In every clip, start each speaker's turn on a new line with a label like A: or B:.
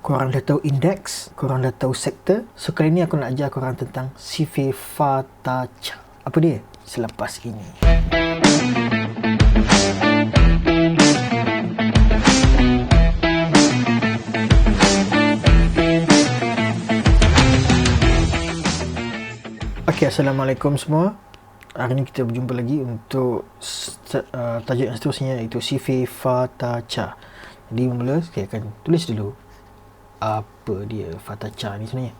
A: Korang dah tahu indeks, korang dah tahu sektor. So kali ni aku nak ajar korang tentang Sifathacha. Apa dia? Selepas ini. Okay, Assalamualaikum semua. Hari ni kita berjumpa lagi untuk tajuk yang seterusnya, iaitu Sifathacha. Jadi mula saya akan tulis dulu apa dia Fathacha ni sebenarnya.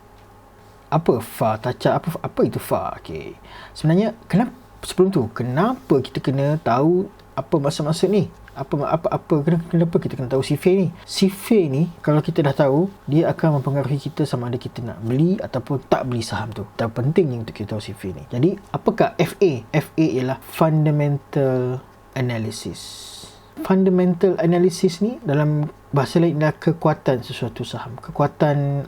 A: Apa Fathacha? Apa itu Fa? Okey. Sebenarnya kenapa kita kena tahu apa maksud ni? Kenapa kita kena tahu sifir ni? Sifir ni kalau kita dah tahu, dia akan mempengaruhi kita sama ada kita nak beli ataupun tak beli saham tu. Dan penting untuk kita tahu sifir ni. Jadi apakah FA? FA ialah Fundamental Analysis. Fundamental Analysis ni dalam bahasa lain adalah kekuatan sesuatu saham. Kekuatan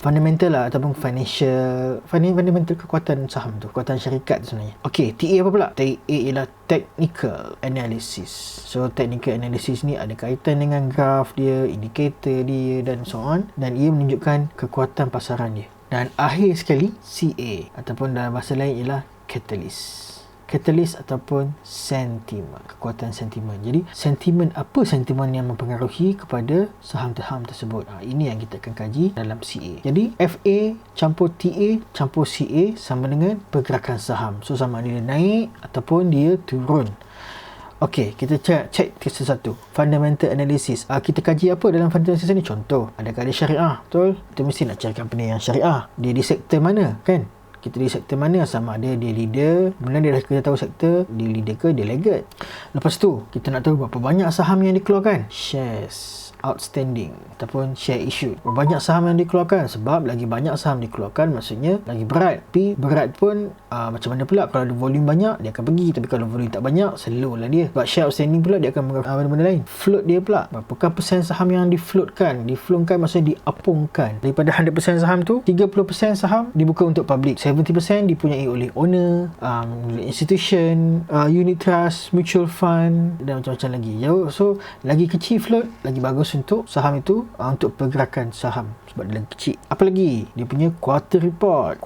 A: fundamental lah, ataupun fundamental kekuatan saham tu, kekuatan syarikat tu sebenarnya. Okey, TA apa pula? TA ialah Technical Analysis. So Technical Analysis ni ada kaitan dengan graf dia, indikator dia dan so on, dan ia menunjukkan kekuatan pasaran dia. Dan akhir sekali CA, ataupun dalam bahasa lain ialah Catalyst. Catalyst ataupun sentimen, kekuatan sentimen. Jadi sentimen yang mempengaruhi kepada saham-saham tersebut? Ini yang kita akan kaji dalam CA. Jadi FA campur TA campur CA sama dengan pergerakan saham. So sama ada dia naik ataupun dia turun. Okey, kita cek satu-satu. Fundamental Analysis. Kita kaji apa dalam Fundamental Analysis ni? Contoh, adakah dia syariah? Betul? Kita mesti nak cari company yang syariah. Dia di sektor mana? Kan? Kita di sektor mana, sama ada dia leader, kemudian kita tahu sektor, dia leader ke dia laggard. Lepas tu kita nak tahu berapa banyak saham yang dikeluarkan, shares outstanding ataupun share issued. Berapa banyak saham yang dikeluarkan? Sebab lagi banyak saham dikeluarkan maksudnya lagi berat. Tapi berat pun macam mana pula? Kalau ada volume banyak dia akan pergi, tapi kalau volume tak banyak slow lah dia. Sebab share outstanding pula dia akan benda-benda lain. Float dia pula, berapakah persen saham yang difloatkan? Difloatkan maksudnya diapungkan. Daripada 100% saham tu, 30% saham dibuka untuk public, 70% dipunyai oleh owner, institution, unit trust, mutual fund dan macam-macam lagi. So lagi kecil float, lagi bagus untuk saham itu, untuk pergerakan saham sebab dia lagi kecil. Apa lagi? Dia punya quarter report,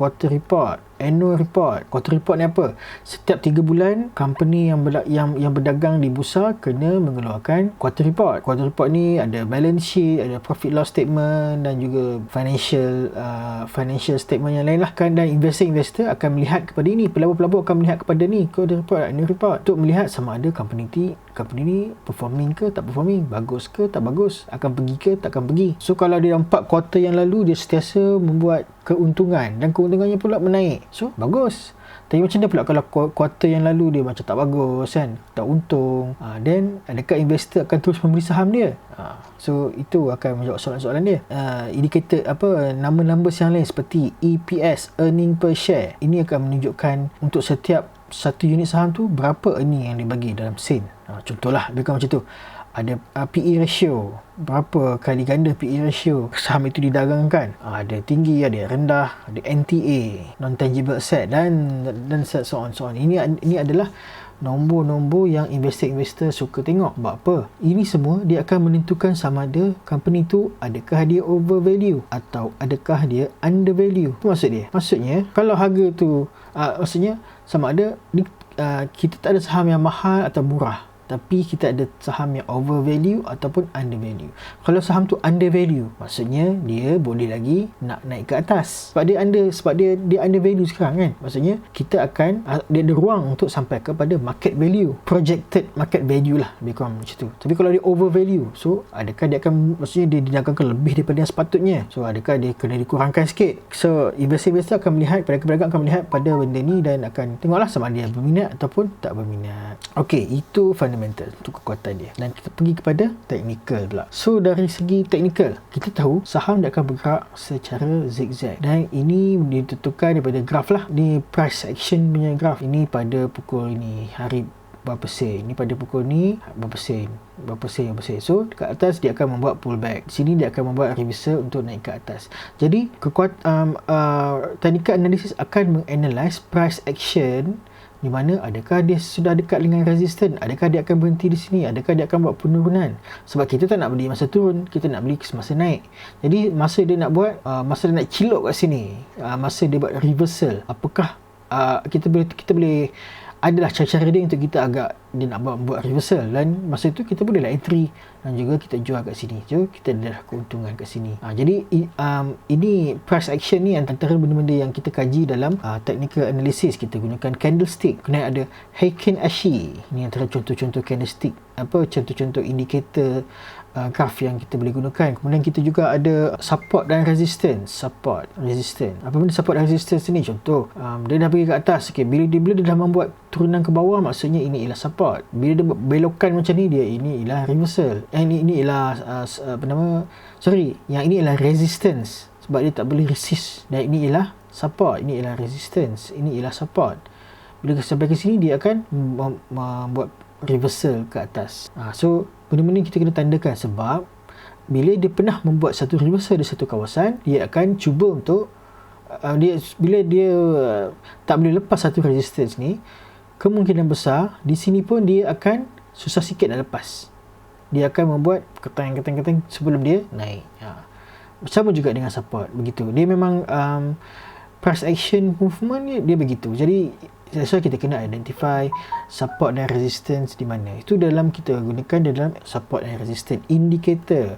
A: annual report. Quarter report ni apa? Setiap 3 bulan company yang berdagang di bursa kena mengeluarkan quarter report. Quarter report ni ada balance sheet, ada profit loss statement dan juga financial statement yang lain lah kan. Dan investor akan melihat kepada ini, pelabur-pelabur akan melihat kepada ni quarter report, annual report, untuk melihat sama ada company ni performing ke tak performing, bagus ke tak bagus, akan pergi ke tak akan pergi. So kalau dia 4 kuartal yang lalu dia sentiasa membuat keuntungan dan keuntungannya pula menaik, so bagus. Tapi macam mana pula kalau kuartal yang lalu dia macam tak bagus kan, tak untung, then adakah investor akan terus membeli saham dia? So itu akan menjawab soalan-soalan dia. Indikator nama-nama yang lain seperti EPS, earning per share, ini akan menunjukkan untuk setiap satu unit saham tu berapa earning yang dibagi dalam sen. Contohlah lebih kurang macam tu. Ada PE ratio, berapa kali ganda PE ratio saham itu didagangkan. Ada tinggi, ada rendah, ada NTA, non tangible asset dan so on. Ini adalah nombor-nombor yang investor suka tengok. Sebab apa? Ini semua dia akan menentukan sama ada company tu adakah dia overvalue atau adakah dia undervalue. Itu maksud dia. Maksudnya kalau harga tu maksudnya sama ada kita tak ada saham yang mahal atau murah, tapi kita ada saham yang overvalue ataupun undervalue. Kalau saham tu undervalue, maksudnya dia boleh lagi nak naik ke atas. Sebab dia undervalue sekarang kan. Maksudnya kita akan dia ada ruang untuk sampai kepada market value, projected market value lah, lebih kurang macam tu. Tapi kalau dia overvalue, so adakah dia akan, maksudnya dia didagangkan lebih daripada yang sepatutnya, so adakah dia kena dikurangkan sikit. So investor akan melihat, pedagang akan melihat pada benda ni dan akan tengoklah sama ada dia berminat ataupun tak berminat. Okey, itu fundamental, itu kekuatan dia. Dan kita pergi kepada technical pula. So dari segi technical, kita tahu saham dia akan bergerak secara zigzag, dan ini ditentukan daripada graf lah. Ni price action punya graf. Ini pada pukul ni hari berapa sen, ni pada pukul ni berapa sen. So dekat atas dia akan membuat pullback, di sini dia akan membuat reversal untuk naik ke atas. Jadi technical analysis akan menganalise price action di mana adakah dia sudah dekat dengan resistance, adakah dia akan berhenti di sini, adakah dia akan buat penurunan. Sebab kita tak nak beli masa turun, kita nak beli semasa naik. Jadi masa dia nak buat masa dia nak cilok kat sini, masa dia buat reversal, apakah kita boleh adalah cara-cara dia untuk kita agak dia nak buat reversal, dan masa itu kita bolehlah entry dan juga kita jual kat sini. So kita ada keuntungan kat sini. Jadi ini price action ni antara benda-benda yang kita kaji dalam technical analysis. Kita gunakan candlestick, kena ada Heikin Ashi. Ini antara contoh-contoh candlestick, contoh-contoh indikator graph yang kita boleh gunakan. Kemudian kita juga ada support dan resistance. Apa benda support dan resistance ni? Contoh, dia dah pergi ke atas. Bila dia dah membuat turunan ke bawah, maksudnya ini ialah support. Bila dia belokan macam ni, ini ialah reversal. Ini ialah yang ini ialah resistance, sebab dia tak boleh resist. Dan ini ialah support, ini ialah resistance, ini ialah support. Bila sampai ke sini, dia akan membuat reversal ke atas. So benda-benda kita kena tandakan, sebab bila dia pernah membuat satu reversal di satu kawasan, dia akan cuba untuk bila dia tak boleh lepas satu resistance ni, kemungkinan besar di sini pun dia akan susah sikit nak lepas. Dia akan membuat keteng sebelum dia naik. Sama juga dengan support, begitu. Dia memang price action movement ni dia begitu. Jadi so kita kena identify support dan resistance di mana. Itu dalam kita gunakan dalam support dan resistance indicator.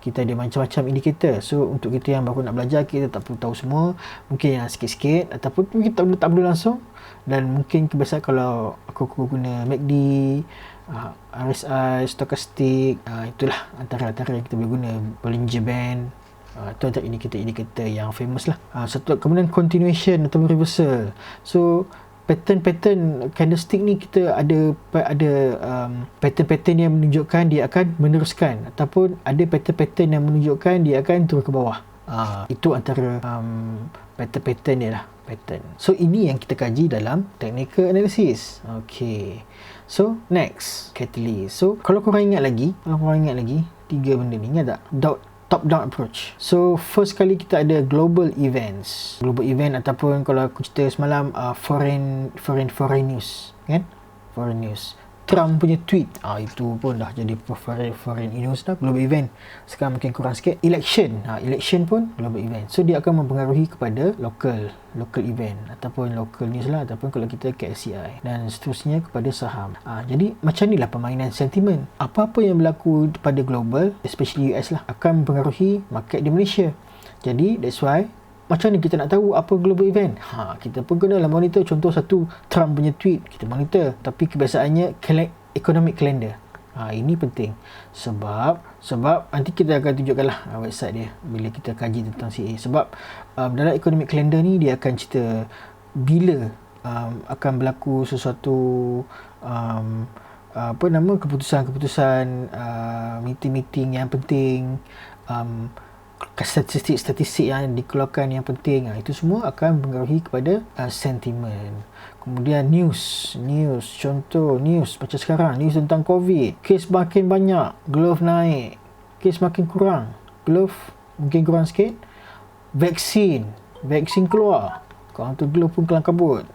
A: Kita ada macam-macam indikator. So untuk kita yang baru nak belajar, kita tak perlu tahu semua. Mungkin yang sikit-sikit, ataupun mungkin tak perlu langsung. Dan mungkin kebiasaan kalau aku guna MACD, RSI, stochastic, itulah antara-antara yang kita boleh guna. Bollinger Band, itu antara indikator yang famous lah. Kemudian continuation atau reversal. So pattern candlestick ni kita ada pattern-pattern yang menunjukkan dia akan meneruskan, ataupun ada pattern-pattern yang menunjukkan dia akan turun ke bawah. Itu antara pattern dia lah, pattern. So ini yang kita kaji dalam technical analysis. Okay, so next, catalyst. So kalau korang ingat lagi 3 benda ni, ingat tak? Top-down approach. So first kali kita ada global event, ataupun kalau aku cerita semalam foreign news, kan? Foreign news, Trump punya tweet, itu pun dah jadi foreign news dah, global event. Sekarang mungkin kurang sikit. Election pun global event. So dia akan mempengaruhi kepada local event, ataupun local news lah, ataupun kalau kita KLCI, dan seterusnya kepada saham. Jadi macam inilah permainan sentimen. Apa-apa yang berlaku pada global, especially US lah, akan mempengaruhi market di Malaysia. Jadi that's why macam ni kita nak tahu apa global event. Kita pun kenalah monitor. Contoh satu Trump punya tweet, kita monitor. Tapi kebiasaannya economic calendar. Ini penting. Sebab nanti kita akan tunjukkanlah website dia bila kita kaji tentang CA. Sebab dalam economic calendar ni dia akan cerita bila akan berlaku sesuatu keputusan-keputusan, meeting-meeting yang penting, statistik yang dikeluarkan yang penting. Itu semua akan mempengaruhi kepada sentimen. Kemudian news, contoh news macam sekarang, news tentang COVID, kes makin banyak, glove naik, kes makin kurang, glove mungkin kurang sikit, vaksin keluar, kalau tu glove pun kelang kabut,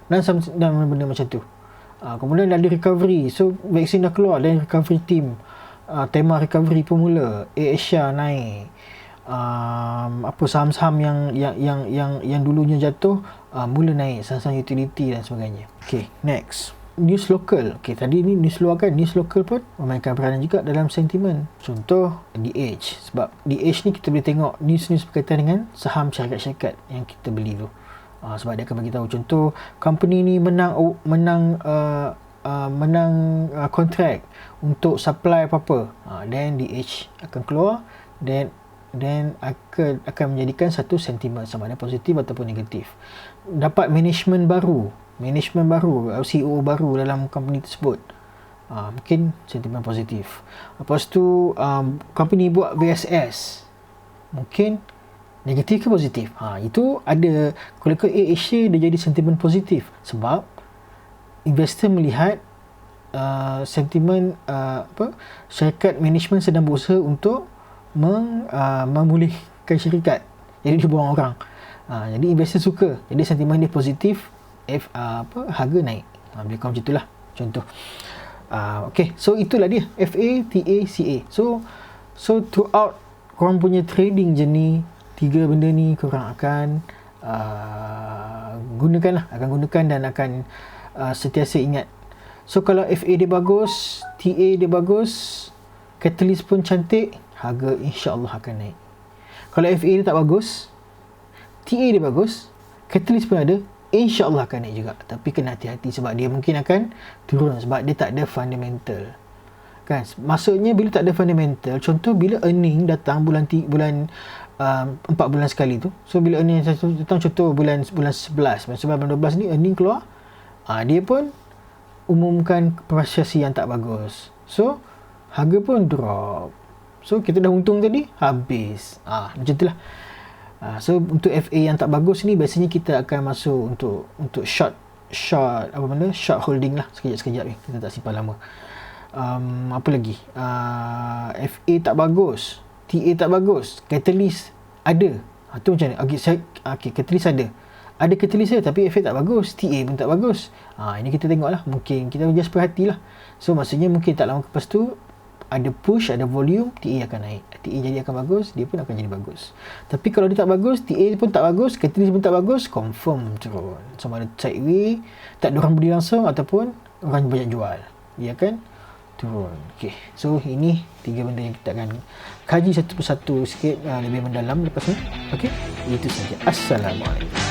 A: dan benda macam tu. Kemudian ada recovery, so vaksin dah keluar dan recovery team, tema recovery pun mula, Asia naik, saham-saham yang dulunya jatuh mula naik, saham-saham utility dan sebagainya. Okay, next, news lokal. Okay, tadi ni news luar kan, news lokal pun memainkan peranan juga dalam sentimen. Contoh The Edge. Sebab The Edge ni kita boleh tengok news berkaitan dengan saham syarikat-syarikat yang kita beli tu. Sebab dia akan bagi tahu, contoh company ni menang kontrak untuk supply apa-apa, then The Edge akan keluar, then akan menjadikan satu sentimen sama ada positif ataupun negatif. Dapat management baru, CEO baru dalam company tersebut, mungkin sentimen positif. Lepas tu company buat VSS, mungkin negatif ke positif. Itu ada, kalau ke Asia dia jadi sentimen positif, sebab investor melihat sentimen syarikat management sedang berusaha untuk memulihkan syarikat, jadi dia buang orang. Jadi investor suka, jadi sentimen dia positif, harga naik. Lebih kurang macam itulah contoh. Okay, so itulah dia FA, TA, CA. So throughout korang punya trading journey, 3 benda ni korang akan gunakan dan akan sentiasa ingat. So kalau FA dia bagus, TA dia bagus, catalyst pun cantik, harga insya-Allah akan naik. Kalau FA dia tak bagus, TA dia bagus, catalyst pun ada, insya-Allah akan naik juga. Tapi kena hati-hati sebab dia mungkin akan turun sebab dia tak ada fundamental. Kan? Maksudnya bila tak ada fundamental, contoh bila earning datang bulan 4 bulan sekali tu. So bila earning datang contoh bulan 11, bulan 12 ni earning keluar, dia pun umumkan prestasi yang tak bagus. So harga pun drop. So kita dah untung tadi, habis. Macam itulah. So untuk FA yang tak bagus ni biasanya kita akan masuk untuk short holding lah, sekejap ni. Kita tak simpan lama. Apa lagi? FA tak bagus, TA tak bagus, catalyst ada. Tu macam ni. Okay, catalyst ada. Ada catalyst dia tapi FA tak bagus, TA pun tak bagus. Ini kita tengoklah, mungkin kita just perhatilah. So maksudnya mungkin tak lama lepas tu ada push, ada volume, TA akan naik. TA jadi akan bagus, dia pun akan jadi bagus. Tapi kalau dia tak bagus, TA pun tak bagus, catalyst pun tak bagus, confirm turun. Sama ada sideway, tak ada orang beli langsung ataupun orang banyak jual, dia akan turun. Okay, so ini 3 benda yang kita akan kaji satu persatu sikit lebih mendalam lepas ni. Okay, itu saja. Assalamualaikum.